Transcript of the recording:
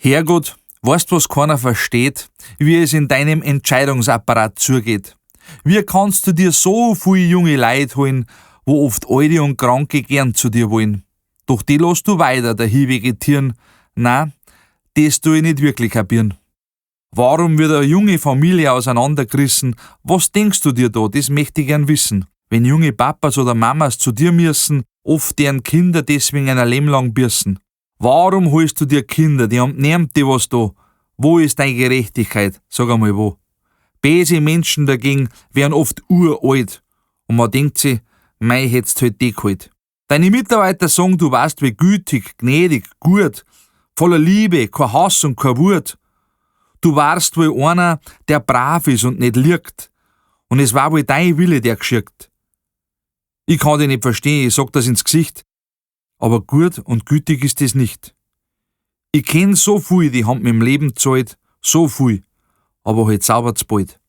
Herrgott, weißt was keiner versteht, wie es in deinem Entscheidungsapparat zugeht. Wie kannst du dir so viele junge Leute holen, wo oft alte und Kranke gern zu dir wollen? Doch die lässt du weiter dahin vegetieren. Na, das tu ich nicht wirklich kapieren. Warum wird eine junge Familie auseinandergerissen? Was denkst du dir da? Das möchte ich gern wissen. Wenn junge Papas oder Mamas zu dir müssen, oft deren Kinder deswegen ein Leben lang bürsten. Warum holst du dir Kinder? Die haben niemand die was da. Wo ist deine Gerechtigkeit? Sag einmal wo. Böse Menschen dagegen werden oft uralt. Und man denkt sich, mei, hättest halt die geholt. Deine Mitarbeiter sagen, du weißt, wie gütig, gnädig, gut, voller Liebe, kein Hass und kein Wut. Du warst wohl einer, der brav ist und nicht lügt. Und es war wohl dein Wille, der geschirkt. Ich kann dich nicht verstehen, ich sag das ins Gesicht. Aber gut und gütig ist es nicht. Ich kenn so viel, die haben mir im Leben gezahlt, so viel, aber halt sauber zu bald.